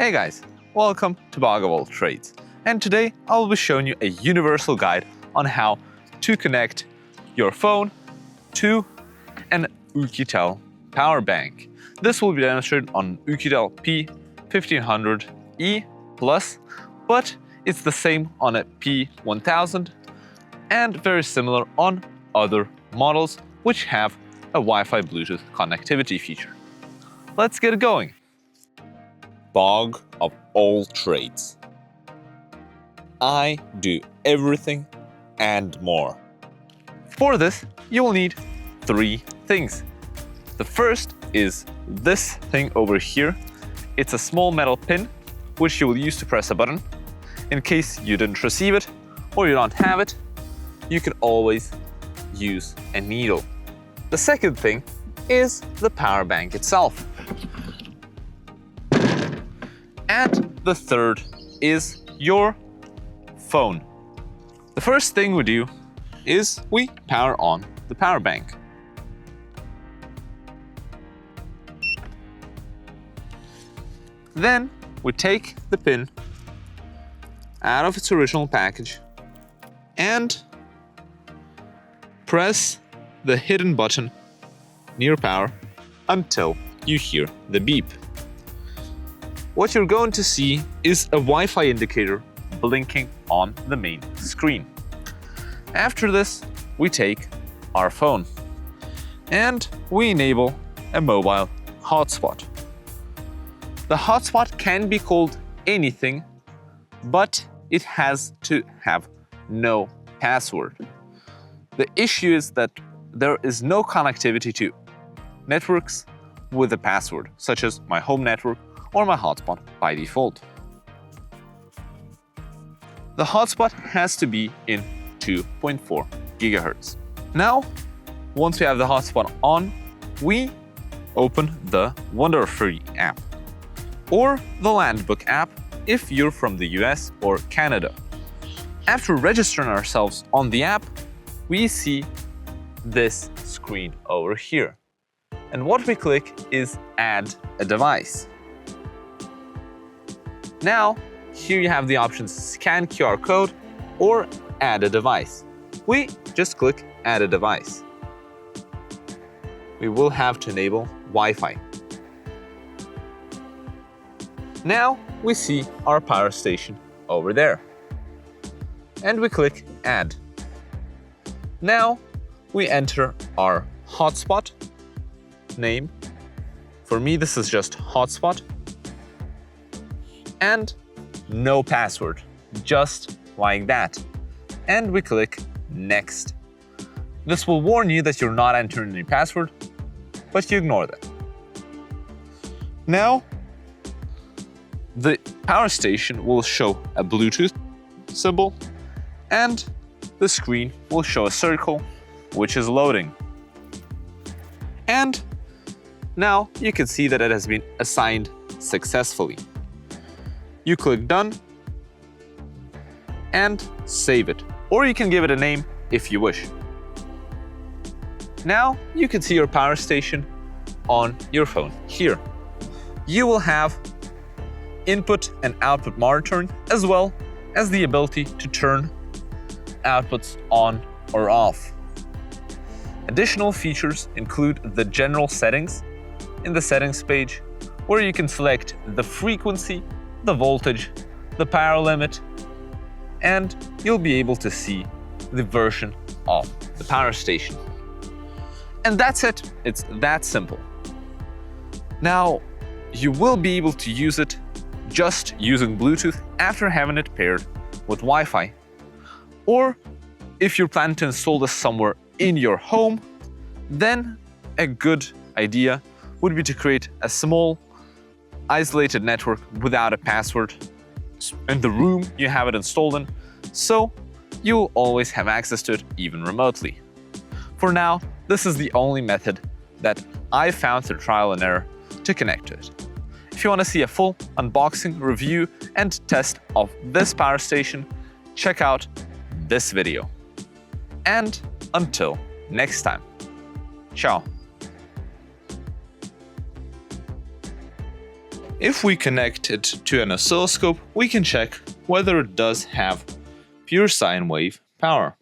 Hey guys, welcome to Bog of All Trades, and today I will be showing you a universal guide on how to connect your phone to an Oukitel power bank. This will be demonstrated on Oukitel P1500E Plus, but it's the same on a P1000 and very similar on other models which have a Wi-Fi Bluetooth connectivity feature. Let's get going. Bog of all trades. I do everything and more. For this, you will need three things. The first is this thing over here. It's a small metal pin which you will use to press a button. In case you didn't receive it or you don't have it, you can always use a needle. The second thing is the power bank itself. And the third is your phone. The first thing we do is we power on the power bank. Then we take the pin out of its original package and press the hidden button near power until you hear the beep. What you're going to see is a Wi-Fi indicator blinking on the main screen. After this, we take our phone and we enable a mobile hotspot. The hotspot can be called anything, but it has to have no password. The issue is that there is no connectivity to networks with a password, such as my home network or my hotspot by default. The hotspot has to be in 2.4 GHz. Now, once we have the hotspot on, we open the Wonderfree app or the Landbook app if you're from the US or Canada. After registering ourselves on the app, we see this screen over here. And what we click is Add a Device. Now, here you have the options Scan QR Code or Add a Device. We just click Add a Device. We will have to enable Wi-Fi. Now we see our power station over there. And we click Add. Now we enter our hotspot name. For me, this is just hotspot. And no password, just like that. And we click Next. This will warn you that you're not entering any password, but you ignore that. Now, the power station will show a Bluetooth symbol, and the screen will show a circle, which is loading. And now you can see that it has been assigned successfully. You click Done and save it, or you can give it a name if you wish. Now you can see your power station on your phone here. You will have input and output monitoring, as well as the ability to turn outputs on or off. Additional features include the general settings in the settings page, where you can select the frequency, the voltage, the power limit, and you'll be able to see the version of the power station. And that's it. It's that simple. Now, you will be able to use it just using Bluetooth after having it paired with Wi-Fi. Or if you're planning to install this somewhere in your home, then a good idea would be to create a small isolated network without a password in the room you have it installed in, so you will always have access to it even remotely. For now, this is the only method that I found through trial and error to connect to it. If you want to see a full unboxing, review, and test of this power station, check out this video. And until next time, ciao. If we connect it to an oscilloscope, we can check whether it does have pure sine wave power.